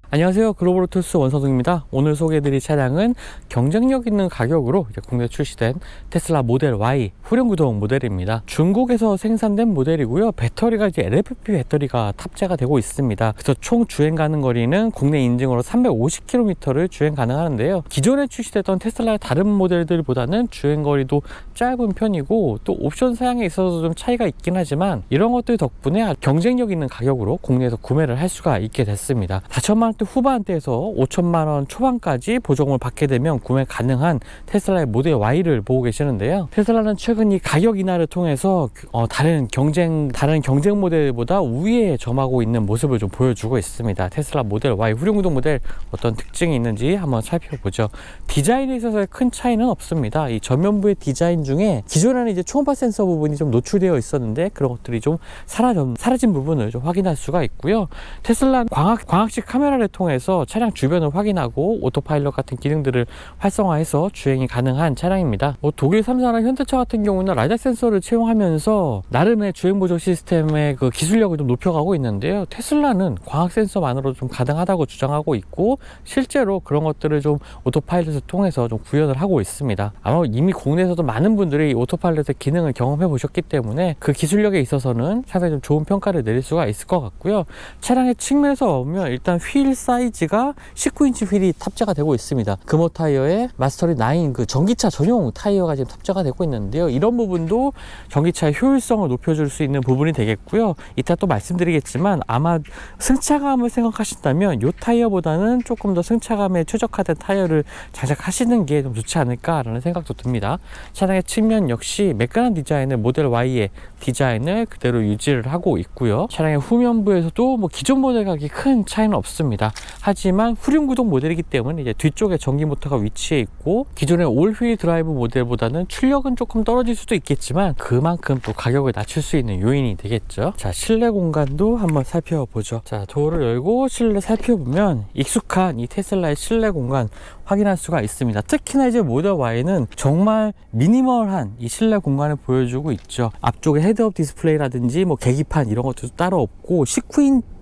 안녕하세요. 글로벌오토스 원서동입니다. 오늘 소개해드릴 차량은 경쟁력 있는 가격으로 국내에 출시된 테슬라 모델 Y 후륜구동 모델입니다. 중국에서 생산된 모델이고요. 배터리가 이제 LFP 배터리가 탑재가 되고 있습니다. 그래서 총 주행 가능 거리는 국내 인증으로 350km를 주행 가능하는데요. 기존에 출시됐던 테슬라의 다른 모델들보다는 주행 거리도 짧은 편이고 또 옵션 사양에 있어서 좀 차이가 있긴 하지만 이런 것들 덕분에 경쟁력 있는 가격으로 국내에서 구매를 할 수가 있게 됐습니다. 4천만 원대 후반대에서 5천만 원 초반까지 보정을 받게 되면 구매 가능한 테슬라의 모델 Y를 보고 계시는데요. 테슬라는 최근 이 가격 인하를 통해서 다른 경쟁 모델보다 우위에 점하고 있는 모습을 좀 보여주고 있습니다. 테슬라 모델 Y 후륜구동 모델 어떤 특징이 있는지 한번 살펴보죠. 디자인에 있어서의 큰 차이는 없습니다. 이 전면부의 디자인 중에 기존에는 이제 초음파 센서 부분이 좀 노출되어 있었는데 그런 것들이 좀 사라진 부분을 좀 확인할 수가 있고요. 테슬라는 광학식 카메라를 통해서 차량 주변을 확인하고 오토파일럿 같은 기능들을 활성화해서 주행이 가능한 차량입니다. 독일 3사나 현대차 같은 경우는 라이다 센서를 채용하면서 나름의 주행 보조 시스템의 그 기술력을 좀 높여가고 있는데요. 테슬라는 광학 센서만으로 좀 가능하다고 주장하고 있고 실제로 그런 것들을 좀 오토파일럿을 통해서 좀 구현을 하고 있습니다. 아마 이미 국내에서도 많은 분들이 오토파일럿의 기능을 경험해 보셨기 때문에 그 기술력에 있어서는 상당히 좀 좋은 평가를 내릴 수가 있을 것 같고요. 차량의 측면에서 보면 일단 휠 사이즈가 19인치 휠이 탑재가 되고 있습니다. 금호 타이어에 마스터리 9 그 전기차 전용 타이어가 지금 탑재가 되고 있는데요. 이런 부분도 전기차의 효율성을 높여줄 수 있는 부분이 되겠고요. 이따 또 말씀드리겠지만 아마 승차감을 생각하신다면 이 타이어보다는 조금 더 승차감에 최적화된 타이어를 장착하시는 게 좀 좋지 않을까라는 생각도 듭니다. 차량의 측면 역시 매끈한 디자인을 모델 Y의 디자인을 그대로 유지를 하고 있고요. 차량의 후면부에서도 기존 모델과 큰 차이는 없습니다. 하지만 후륜구동 모델이기 때문에 이제 뒤쪽에 전기 모터가 위치해 있고 기존의 올휠 드라이브 모델보다는 출력은 조금 떨어질 수도 있겠지만 그만큼 또 가격을 낮출 수 있는 요인이 되겠죠. 자, 실내 공간도 한번 살펴보죠. 자, 도어를 열고 실내 살펴보면 익숙한 이 테슬라의 실내 공간 확인할 수가 있습니다. 특히나 이제 모델 Y는 정말 미니멀한 이 실내 공간을 보여주고 있죠. 앞쪽에 헤드업 디스플레이라든지 계기판 이런 것도 따로 없고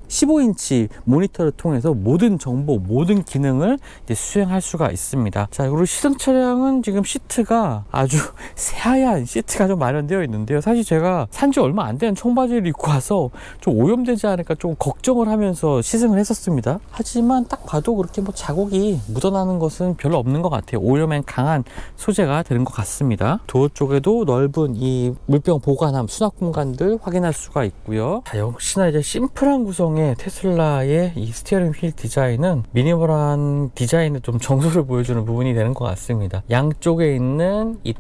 15인치 모니터를 통해서 모든 정보, 모든 기능을 이제 수행할 수가 있습니다. 자, 그리고 시승 차량은 지금 시트가 아주 새하얀 시트가 좀 마련되어 있는데요. 사실 제가 산지 얼마 안 되는 청바지를 입고 와서 좀 오염되지 않을까 좀 걱정을 하면서 시승을 했었습니다. 하지만 딱 봐도 그렇게 자국이 묻어나는 것은 별로 없는 것 같아요. 오염엔 강한 소재가 되는 것 같습니다. 도어 쪽에도 넓은 이 물병 보관함, 수납 공간들 확인할 수가 있고요. 자, 역시나 이제 심플한 구성의 테슬라의 이 스티어링 휠 디자인은 미니멀한 디자인에 좀 정소를 보여주는 부분이 되는 것 같습니다. 양쪽에 있는 이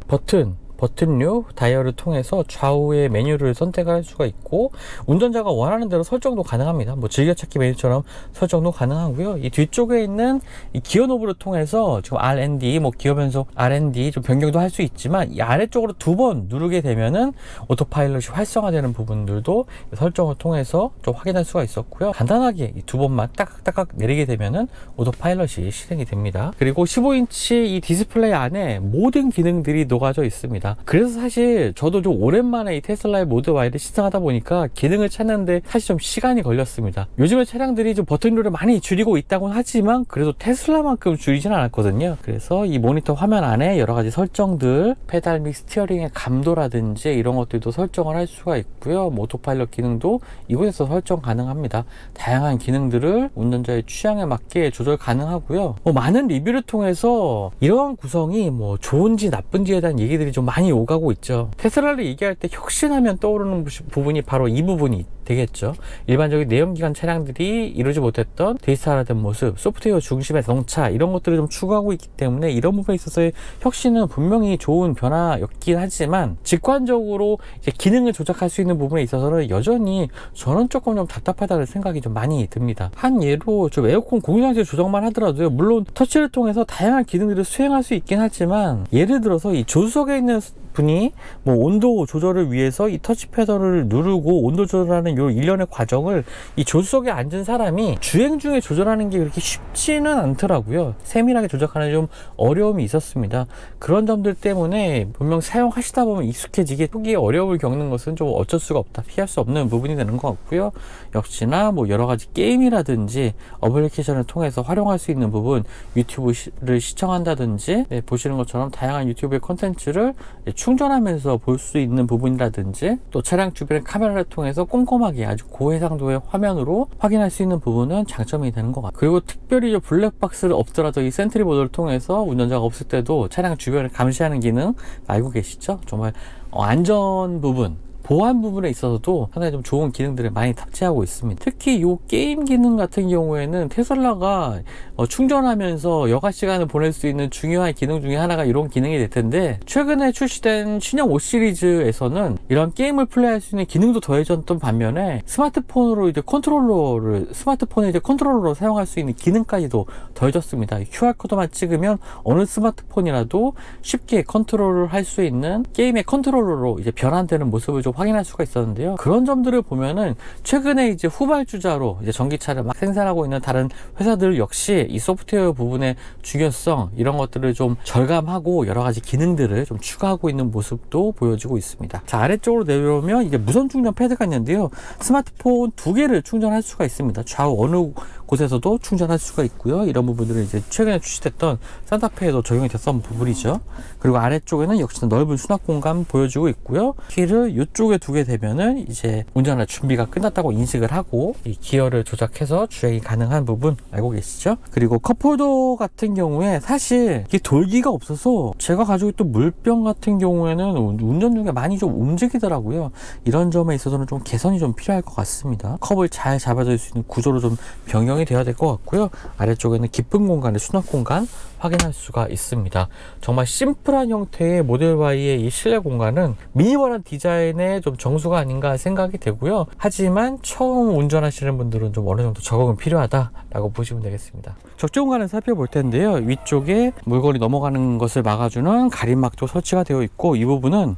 버튼류 다이얼을 통해서 좌우의 메뉴를 선택할 수가 있고 운전자가 원하는 대로 설정도 가능합니다. 즐겨찾기 메뉴처럼 설정도 가능하고요. 이 뒤쪽에 있는 이 기어 노브를 통해서 지금 R&D, 기어 변속 R&D 좀 변경도 할 수 있지만 이 아래쪽으로 두 번 누르게 되면은 오토파일럿이 활성화되는 부분들도 설정을 통해서 좀 확인할 수가 있었고요. 간단하게 이 두 번만 딱딱 내리게 되면은 오토파일럿이 실행이 됩니다. 그리고 15인치 이 디스플레이 안에 모든 기능들이 녹아져 있습니다. 그래서 사실 저도 좀 오랜만에 이 테슬라의 모델 Y를 시승하다 보니까 기능을 찾는데 사실 좀 시간이 걸렸습니다. 요즘에 차량들이 좀 버튼류를 많이 줄이고 있다고는 하지만 그래도 테슬라만큼 줄이진 않았거든요. 그래서 이 모니터 화면 안에 여러 가지 설정들, 페달 및 스티어링의 감도라든지 이런 것들도 설정을 할 수가 있고요. 오토파일럿 기능도 이곳에서 설정 가능합니다. 다양한 기능들을 운전자의 취향에 맞게 조절 가능하고요. 많은 리뷰를 통해서 이러한 구성이 좋은지 나쁜지에 대한 얘기들이 좀 많이 오가고 있죠. 테슬라를 얘기할 때 혁신하면 떠오르는 부분이 바로 이 부분이 되겠죠. 일반적인 내연기관 차량들이 이루지 못했던 데이터화된 모습, 소프트웨어 중심의 자동차 이런 것들을 좀 추구하고 있기 때문에 이런 부분에 있어서의 혁신은 분명히 좋은 변화였긴 하지만 직관적으로 이제 기능을 조작할 수 있는 부분에 있어서는 여전히 저는 조금 좀 답답하다는 생각이 좀 많이 듭니다. 한 예로 좀 에어컨 공유상태 조정만 하더라도요. 물론 터치를 통해서 다양한 기능들을 수행할 수 있긴 하지만 예를 들어서 이 조수석에 있는 분이 뭐 온도 조절을 위해서 이 터치 패널을 누르고 온도 조절하는 요 일련의 과정을 이 조수석에 앉은 사람이 주행 중에 조절하는 게 그렇게 쉽지는 않더라고요. 세밀하게 조작하는 좀 어려움이 있었습니다. 그런 점들 때문에 분명 사용하시다 보면 익숙해지게 초기에 어려움을 겪는 것은 좀 어쩔 수가 없다, 피할 수 없는 부분이 되는 것 같고요. 역시나 뭐 여러 가지 게임이라든지 어플리케이션을 통해서 활용할 수 있는 부분, 유튜브를 시청한다든지 보시는 것처럼 다양한 유튜브의 콘텐츠를 충전하면서 볼 수 있는 부분이라든지 또 차량 주변의 카메라를 통해서 꼼꼼하게 아주 고해상도의 화면으로 확인할 수 있는 부분은 장점이 되는 것 같아요. 그리고 특별히 블랙박스를 없더라도 이 센트리 모드를 통해서 운전자가 없을 때도 차량 주변을 감시하는 기능 알고 계시죠? 정말 안전 부분, 보안 부분에 있어서도 상당히 좀 좋은 기능들을 많이 탑재하고 있습니다. 특히 이 게임 기능 같은 경우에는 테슬라가 충전하면서 여가 시간을 보낼 수 있는 중요한 기능 중에 하나가 이런 기능이 될 텐데, 최근에 출시된 신형 5 시리즈에서는 이런 게임을 플레이할 수 있는 기능도 더해졌던 반면에 스마트폰으로 이제 컨트롤러로 사용할 수 있는 기능까지도 더해졌습니다. QR코드만 찍으면 어느 스마트폰이라도 쉽게 컨트롤을 할 수 있는 게임의 컨트롤러로 이제 변환되는 모습을 좀 확인할 수가 있었는데요. 그런 점들을 보면은 최근에 이제 후발주자로 이제 전기차를 막 생산하고 있는 다른 회사들 역시 이 소프트웨어 부분의 중요성, 이런 것들을 좀 절감하고 여러 가지 기능들을 좀 추가하고 있는 모습도 보여지고 있습니다. 자, 아래쪽으로 내려오면 이제 무선 충전 패드가 있는데요. 스마트폰 2개를 충전할 수가 있습니다. 좌우 어느 곳에서도 충전할 수가 있고요. 이런 부분들은 이제 최근에 출시됐던 산타페에도 적용이 됐던 부분이죠. 그리고 아래쪽에는 역시나 넓은 수납 공간 보여주고 있고요. 키를 이쪽에 두게 되면은 이제 운전할 준비가 끝났다고 인식을 하고 이 기어를 조작해서 주행이 가능한 부분 알고 계시죠? 그리고 컵홀더 같은 경우에 사실 이게 돌기가 없어서 제가 가지고 있던 물병 같은 경우에는 운전 중에 많이 좀 움직이더라고요. 이런 점에 있어서는 좀 개선이 좀 필요할 것 같습니다. 컵을 잘 잡아줄 수 있는 구조로 좀 변경이 되어야 될 것 같고요. 아래쪽에는 깊은 공간의 수납 공간 확인할 수가 있습니다. 정말 심플한 형태의 모델 Y의 이 실내 공간은 미니멀한 디자인의 좀 정수가 아닌가 생각이 되고요. 하지만 처음 운전하시는 분들은 좀 어느 정도 적응은 필요하다라고 보시면 되겠습니다. 적재 공간을 살펴볼 텐데요. 위쪽에 물건이 넘어가는 것을 막아주는 가림막도 설치가 되어 있고, 이 부분은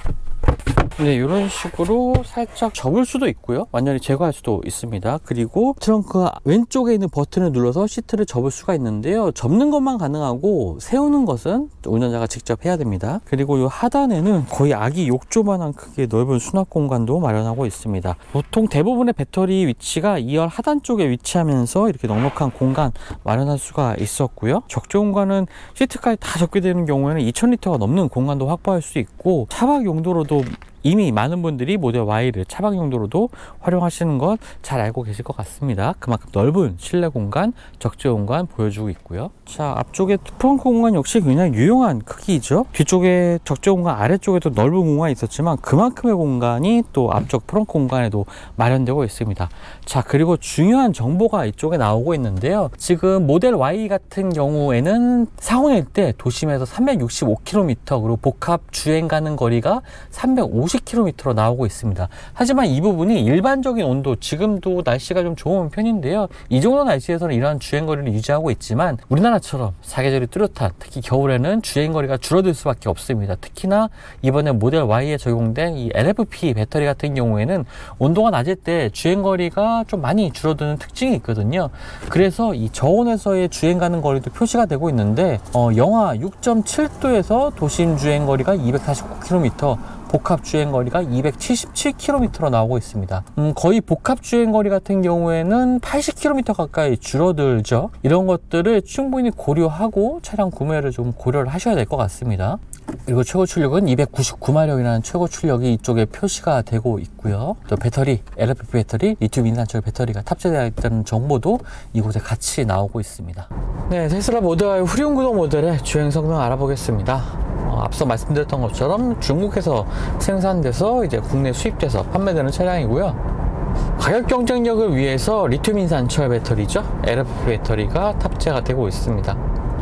네, 이런 식으로 살짝 접을 수도 있고요, 완전히 제거할 수도 있습니다. 그리고 트렁크 왼쪽에 있는 버튼을 눌러서 시트를 접을 수가 있는데요. 접는 것만 가능하고 세우는 것은 운전자가 직접 해야 됩니다. 그리고 이 하단에는 거의 아기 욕조만한 크기의 넓은 수납 공간도 마련하고 있습니다. 보통 대부분의 배터리 위치가 2열 하단 쪽에 위치하면서 이렇게 넉넉한 공간 마련할 수가 있었고요. 적재 공간은 시트까지 다 접게 되는 경우에는 2000리터가 넘는 공간도 확보할 수 있고, 차박 용도로도 이미 많은 분들이 모델 Y를 차박 용도로도 활용하시는 것 잘 알고 계실 것 같습니다. 그만큼 넓은 실내 공간, 적재 공간 보여주고 있고요. 자, 앞쪽에 트렁크 공간 역시 굉장히 유용한 크기죠. 뒤쪽에 적재 공간, 아래쪽에도 넓은 공간이 있었지만 그만큼의 공간이 또 앞쪽 트렁크 공간에도 마련되고 있습니다. 자, 그리고 중요한 정보가 이쪽에 나오고 있는데요. 지금 모델 Y 같은 경우에는 사고 낼 때 도심에서 365km, 그리고 복합 주행 가는 거리가 350km로 나오고 있습니다. 하지만 이 부분이 일반적인 온도, 지금도 날씨가 좀 좋은 편인데요. 이 정도 날씨에서는 이러한 주행거리를 유지하고 있지만 우리나라처럼 사계절이 뚜렷한, 특히 겨울에는 주행거리가 줄어들 수밖에 없습니다. 특히나 이번에 모델 Y에 적용된 이 LFP 배터리 같은 경우에는 온도가 낮을 때 주행거리가 좀 많이 줄어드는 특징이 있거든요. 그래서 이 저온에서의 주행 가는 거리도 표시가 되고 있는데 영하 6.7도에서 도심 주행거리가 249km, 복합 주행거리가 277km로 나오고 있습니다. 거의 복합 주행거리 같은 경우에는 80km 가까이 줄어들죠. 이런 것들을 충분히 고려하고 차량 구매를 좀 고려를 하셔야 될 것 같습니다. 그리고 최고 출력은 299마력이라는 최고 출력이 이쪽에 표시가 되고 있고요. 또 배터리, LFP 배터리, 리튬 인산철 배터리가 탑재되어 있다는 정보도 이곳에 같이 나오고 있습니다. 네, 테슬라 모델 후륜구동 모델의 주행 성능 알아보겠습니다. 앞서 말씀드렸던 것처럼 중국에서 생산돼서 이제 국내 수입돼서 판매되는 차량이고요. 가격 경쟁력을 위해서 리튬 인산철 배터리죠, LFP 배터리가 탑재가 되고 있습니다.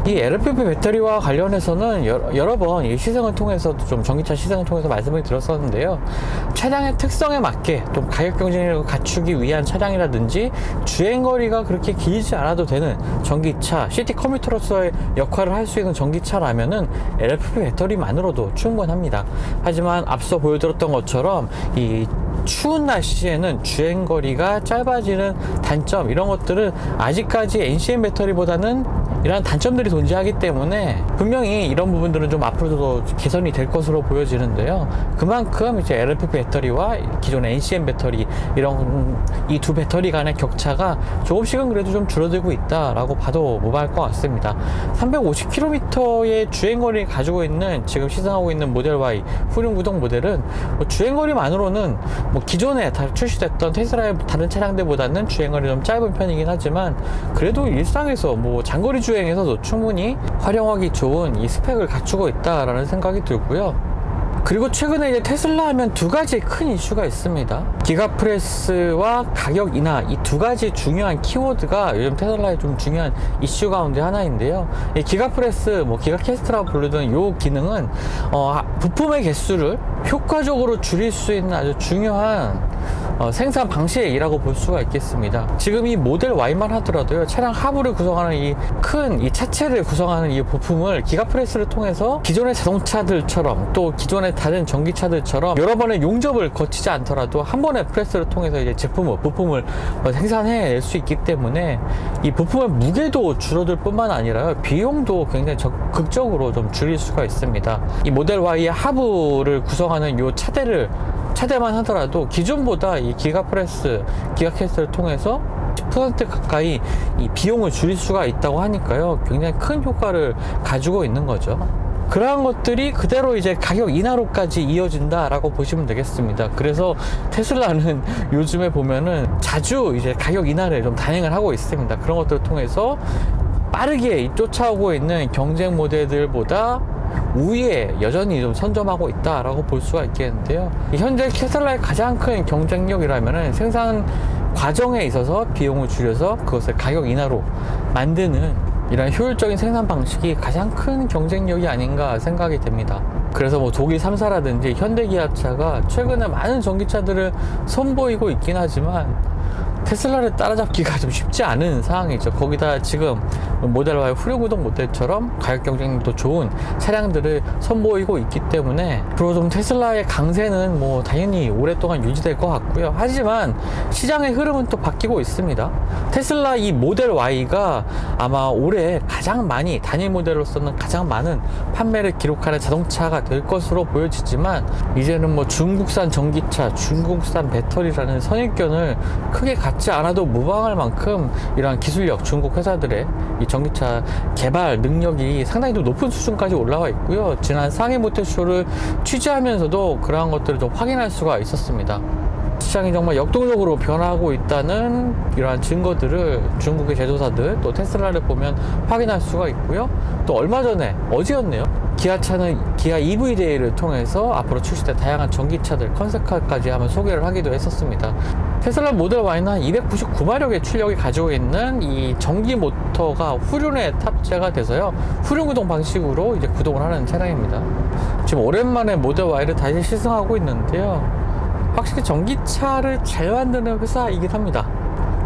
이 LFP 배터리와 관련해서는 여러 번 이 시승을 통해서도 좀 전기차 시승을 통해서 말씀을 드렸었는데요. 차량의 특성에 맞게 좀 가격 경쟁력을 갖추기 위한 차량이라든지 주행거리가 그렇게 길지 않아도 되는 전기차, 시티 커뮤터로서의 역할을 할 수 있는 전기차라면은 LFP 배터리만으로도 충분합니다. 하지만 앞서 보여드렸던 것처럼 이 추운 날씨에는 주행거리가 짧아지는 단점, 이런 것들은 아직까지 NCM 배터리보다는 이러한 단점들이 존재하기 때문에 분명히 이런 부분들은 좀 앞으로도 개선이 될 것으로 보여지는데요. 그만큼 이제 LFP 배터리와 기존의 NCM 배터리, 이런 이 두 배터리 간의 격차가 조금씩은 그래도 좀 줄어들고 있다라고 봐도 무방할 것 같습니다. 350km의 주행거리를 가지고 있는 지금 시승하고 있는 모델 Y 후륜구동 모델은 뭐 주행거리만으로는 뭐 기존에 다 출시됐던 테슬라의 다른 차량들보다는 주행거리 좀 짧은 편이긴 하지만 그래도 일상에서 뭐 장거리 주행에서도 충분히 활용하기 좋은 이 스펙을 갖추고 있다라는 생각이 들고요. 그리고 최근에 이제 테슬라 하면 두 가지 큰 이슈가 있습니다. 기가프레스와 가격 인하, 이 두 가지 중요한 키워드가 요즘 테슬라의 좀 중요한 이슈 가운데 하나인데요. 이 기가프레스, 뭐 기가캐스트라고 부르던 요 기능은 부품의 개수를 효과적으로 줄일 수 있는 아주 중요한 생산 방식이라고 볼 수가 있겠습니다. 지금 이 모델 Y만 하더라도요, 차량 하부를 구성하는 이 큰 이 차체를 구성하는 이 부품을 기가프레스를 통해서 기존의 자동차들처럼 또 기존의 다른 전기차들처럼 여러 번의 용접을 거치지 않더라도 한 번의 프레스를 통해서 이제 부품을 생산해낼 수 있기 때문에 이 부품의 무게도 줄어들 뿐만 아니라 비용도 굉장히 극적으로 좀 줄일 수가 있습니다. 이 모델 Y의 하부를 구성하는 이 차대만 하더라도 기존보다 이 기가캐스트를 통해서 10% 가까이 이 비용을 줄일 수가 있다고 하니까요, 굉장히 큰 효과를 가지고 있는 거죠. 그러한 것들이 그대로 이제 가격 인하로까지 이어진다라고 보시면 되겠습니다. 그래서 테슬라는 요즘에 보면은 자주 이제 가격 인하를 좀 단행을 하고 있습니다. 그런 것들을 통해서 빠르게 쫓아오고 있는 경쟁 모델들보다 우위에 여전히 좀 선점하고 있다라고 볼 수가 있겠는데요. 현재 테슬라의 가장 큰 경쟁력이라면은 생산 과정에 있어서 비용을 줄여서 그것을 가격 인하로 만드는 이런 효율적인 생산 방식이 가장 큰 경쟁력이 아닌가 생각이 됩니다. 그래서 뭐 독일 3사라든지 현대기아차가 최근에 많은 전기차들을 선보이고 있긴 하지만 테슬라를 따라잡기가 좀 쉽지 않은 상황이죠. 거기다 지금 모델 Y 후륜구동 모델처럼 가격 경쟁력도 좋은 차량들을 선보이고 있기 때문에 앞으로 좀 테슬라의 강세는 뭐 당연히 오랫동안 유지될 것 같고요. 하지만 시장의 흐름은 또 바뀌고 있습니다. 테슬라 이 모델 Y가 아마 올해 가장 많이, 단일 모델로서는 가장 많은 판매를 기록하는 자동차가 될 것으로 보여지지만 이제는 뭐 중국산 전기차, 중국산 배터리라는 선입견을 크게 갖지 않아도 무방할 만큼 이러한 기술력, 중국 회사들의 이 전기차 개발 능력이 상당히 좀 높은 수준까지 올라와 있고요. 지난 상해 모터쇼를 취재하면서도 그러한 것들을 좀 확인할 수가 있었습니다. 시장이 정말 역동적으로 변화하고 있다는 이러한 증거들을 중국의 제조사들, 또 테슬라를 보면 확인할 수가 있고요. 또 얼마 전에, 어제였네요, 기아차는 기아 EV데이를 통해서 앞으로 출시될 다양한 전기차들 컨셉카까지 한번 소개를 하기도 했었습니다. 테슬라 모델 Y는 한 299마력의 출력이 가지고 있는 이 전기 모터가 후륜에 탑재가 돼서요, 후륜구동 방식으로 이제 구동을 하는 차량입니다. 지금 오랜만에 모델 Y를 다시 시승하고 있는데요, 확실히 전기차를 잘 만드는 회사이긴 합니다.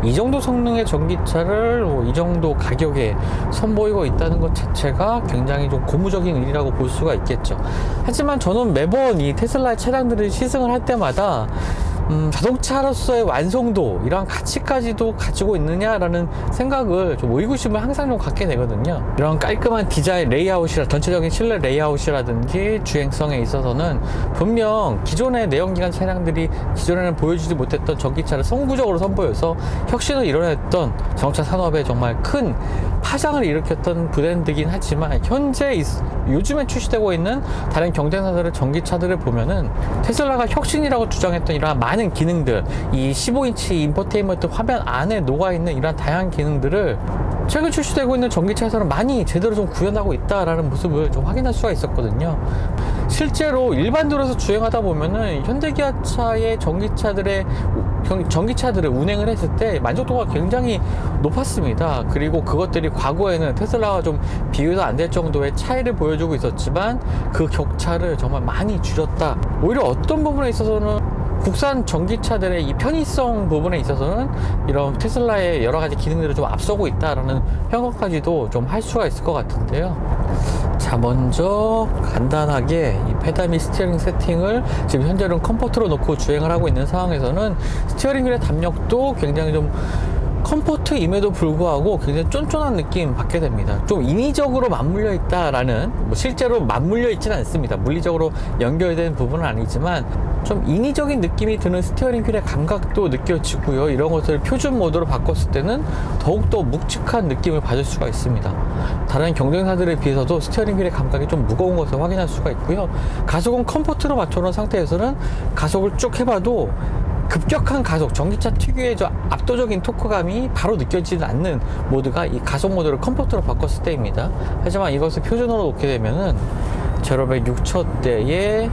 이 정도 성능의 전기차를 이 정도 가격에 선보이고 있다는 것 자체가 굉장히 좀 고무적인 일이라고 볼 수가 있겠죠. 하지만 저는 매번 이 테슬라의 차량들을 시승을 할 때마다 자동차로서의 완성도, 이러한 가치까지도 가지고 있느냐라는 생각을 좀 의구심을 항상 좀 갖게 되거든요. 이런 깔끔한 디자인 레이아웃이라, 전체적인 실내 레이아웃이라든지 주행성에 있어서는 분명 기존의 내연기관 차량들이 기존에는 보여주지 못했던 전기차를 선구적으로 선보여서 혁신을 이뤄냈던 자동차 산업에 정말 큰 파장을 일으켰던 브랜드긴 하지만, 현재 요즘에 출시되고 있는 다른 경쟁사들의 전기차들을 보면은 테슬라가 혁신이라고 주장했던 이러한 많은 기능들, 이 15인치 인포테인먼트 화면 안에 녹아있는 이러한 다양한 기능들을 최근 출시되고 있는 전기차에서는 많이 제대로 좀 구현하고 있다라는 모습을 좀 확인할 수가 있었거든요. 실제로 일반 도로에서 주행하다 보면은 현대기아차의 전기차들을 운행을 했을 때 만족도가 굉장히 높았습니다. 그리고 그것들이 과거에는 테슬라와 좀 비교도 안 될 정도의 차이를 보여주고 있었지만 그 격차를 정말 많이 줄였다. 오히려 어떤 부분에 있어서는 국산 전기차들의 이 편의성 부분에 있어서는 이런 테슬라의 여러 가지 기능들을 좀 앞서고 있다라는 평가까지도 좀 할 수가 있을 것 같은데요. 자, 먼저 간단하게 이 페달 및 스티어링 세팅을 지금 현재는 컴포트로 놓고 주행을 하고 있는 상황에서는 스티어링 휠의 담력도 굉장히 좀 컴포트임에도 불구하고 굉장히 쫀쫀한 느낌 받게 됩니다. 좀 인위적으로 맞물려 있다라는, 뭐 실제로 맞물려 있지는 않습니다. 물리적으로 연결된 부분은 아니지만 좀 인위적인 느낌이 드는 스티어링 휠의 감각도 느껴지고요. 이런 것을 표준 모드로 바꿨을 때는 더욱더 묵직한 느낌을 받을 수가 있습니다. 다른 경쟁사들에 비해서도 스티어링 휠의 감각이 좀 무거운 것을 확인할 수가 있고요. 가속은 컴포트로 맞춰놓은 상태에서는 가속을 쭉 해봐도 급격한 가속, 전기차 특유의 저 압도적인 토크감이 바로 느껴지지 않는 모드가 이 가속 모드를 컴포트로 바꿨을 때입니다. 하지만 이것을 표준으로 놓게 되면은 제로백 6초대의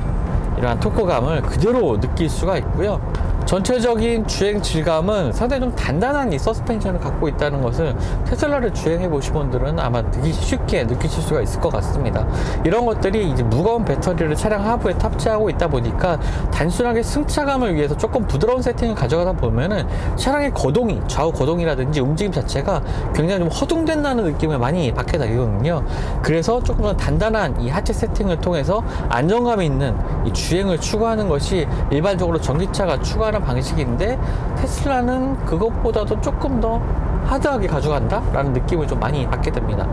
이러한 토크감을 그대로 느낄 수가 있고요. 전체적인 주행 질감은 상당히 좀 단단한 이 서스펜션을 갖고 있다는 것을 테슬라를 주행해 보신 분들은 아마 쉽게 느끼실 수가 있을 것 같습니다. 이런 것들이 이제 무거운 배터리를 차량 하부에 탑재하고 있다 보니까 단순하게 승차감을 위해서 조금 부드러운 세팅을 가져가다 보면은 차량의 거동이, 좌우 거동이라든지 움직임 자체가 굉장히 좀 허둥댄다는 느낌을 많이 받게 되거든요. 그래서 조금 더 단단한 이 하체 세팅을 통해서 안정감이 있는 이 주행을 추구하는 것이 일반적으로 전기차가 추구하는 방식인데, 테슬라는 그것보다도 조금 더 하드하게 가져간다 라는 느낌을 좀 많이 받게 됩니다.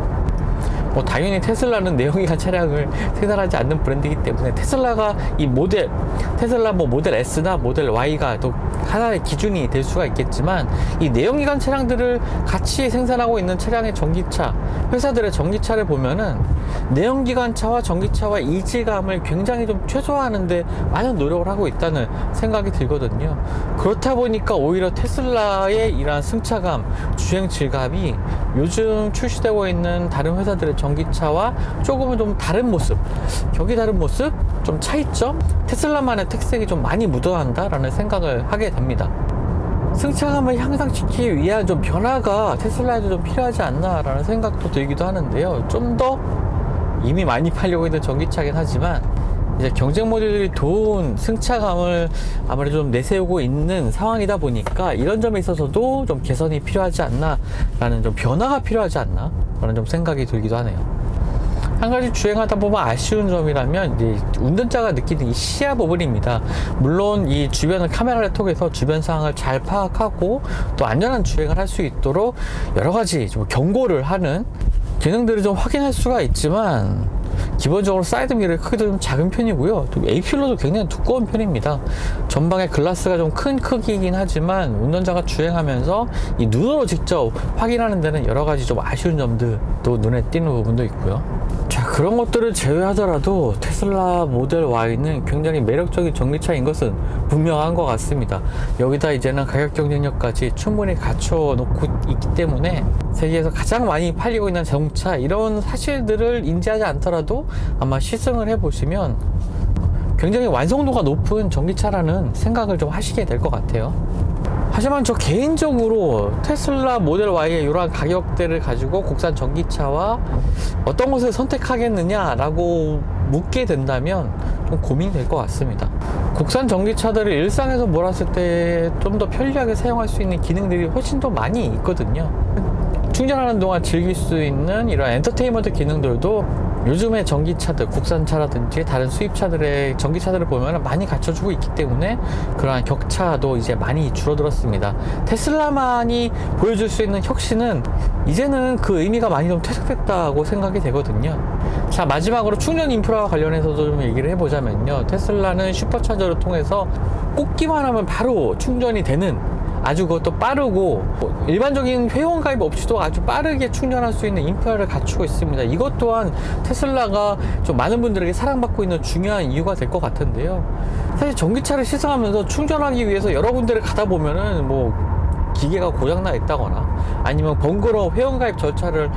뭐 당연히 테슬라는 내연기관 차량을 생산하지 않는 브랜드이기 때문에 테슬라가 이 모델, 테슬라 뭐 모델 S나 모델 Y가 또 하나의 기준이 될 수가 있겠지만, 이 내연기관 차량들을 같이 생산하고 있는 차량의 전기차 회사들의 전기차를 보면은 내연기관 차와 전기차와 이질감을 굉장히 좀 최소화하는데 많은 노력을 하고 있다는 생각이 들거든요. 그렇다 보니까 오히려 테슬라의 이러한 승차감, 주행 질감이 요즘 출시되고 있는 다른 회사들의 전기차와 조금은 좀 다른 모습, 격이 다른 모습, 좀 차이점, 테슬라만의 특색이 좀 많이 묻어난다라는 생각을 하게 됩니다. 승차감을 향상시키기 위한 좀 변화가 테슬라에도 좀 필요하지 않나라는 생각도 들기도 하는데요. 좀 더 이미 많이 팔려고 있는 전기차긴 하지만 이제 경쟁 모델들이 좋은 승차감을 아무래도 좀 내세우고 있는 상황이다 보니까 이런 점에 있어서도 좀 개선이 필요하지 않나 라는, 좀 변화가 필요하지 않나 라는 좀 생각이 들기도 하네요. 한 가지 주행하다 보면 아쉬운 점이라면 이제 운전자가 느끼는 이 시야 부분입니다. 물론 이 주변을 카메라를 통해서 주변 상황을 잘 파악하고 또 안전한 주행을 할 수 있도록 여러 가지 좀 경고를 하는 기능들을 좀 확인할 수가 있지만, 기본적으로 사이드 미러의 크기도 좀 작은 편이고요. 또 A필러도 굉장히 두꺼운 편입니다. 전방의 글라스가 좀 큰 크기이긴 하지만 운전자가 주행하면서 이 눈으로 직접 확인하는 데는 여러 가지 좀 아쉬운 점들도 눈에 띄는 부분도 있고요. 자, 그런 것들을 제외하더라도 테슬라 모델 Y는 굉장히 매력적인 전기차인 것은 분명한 것 같습니다. 여기다 이제는 가격 경쟁력까지 충분히 갖춰놓고 있기 때문에 세계에서 가장 많이 팔리고 있는 자동차, 이런 사실들을 인지하지 않더라도 아마 시승을 해보시면 굉장히 완성도가 높은 전기차라는 생각을 좀 하시게 될 것 같아요. 하지만 저 개인적으로 테슬라 모델 Y의 이러한 가격대를 가지고 국산 전기차와 어떤 것을 선택하겠느냐라고 묻게 된다면 좀 고민이 될 것 같습니다. 국산 전기차들을 일상에서 몰았을 때 좀 더 편리하게 사용할 수 있는 기능들이 훨씬 더 많이 있거든요. 충전하는 동안 즐길 수 있는 이런 엔터테인먼트 기능들도 요즘의 전기차들, 국산차라든지 다른 수입차들의 전기차들을 보면 많이 갖춰주고 있기 때문에 그러한 격차도 이제 많이 줄어들었습니다. 테슬라만이 보여줄 수 있는 혁신은 이제는 그 의미가 많이 좀 퇴색됐다고 생각이 되거든요. 자, 마지막으로 충전 인프라와 관련해서도 좀 얘기를 해보자면요, 테슬라는 슈퍼차저를 통해서 꽂기만 하면 바로 충전이 되는, 아주 그것도 빠르고 일반적인 회원가입 없이도 아주 빠르게 충전할 수 있는 인프라를 갖추고 있습니다. 이것 또한 테슬라가 좀 많은 분들에게 사랑받고 있는 중요한 이유가 될 것 같은데요. 사실 전기차를 시승하면서 충전하기 위해서 여러 군데를 가다 보면은 뭐 기계가 고장나 있다거나 아니면 번거로운 회원가입 절차를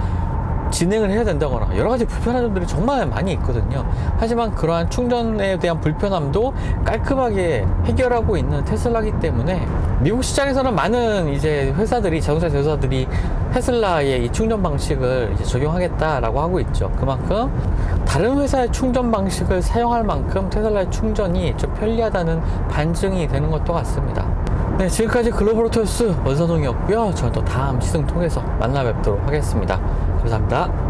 진행을 해야 된다거나 여러 가지 불편한 점들이 정말 많이 있거든요. 하지만 그러한 충전에 대한 불편함도 깔끔하게 해결하고 있는 테슬라이기 때문에 미국 시장에서는 많은 이제 회사들이, 자동차 제조사들이 테슬라의 이 충전 방식을 이제 적용하겠다라고 하고 있죠. 그만큼 다른 회사의 충전 방식을 사용할 만큼 테슬라의 충전이 좀 편리하다는 반증이 되는 것도 같습니다. 네, 지금까지 글로벌 오토뉴스 원선홍이었고요. 저는 또 다음 시승 통해서 만나 뵙도록 하겠습니다. 감사합니다.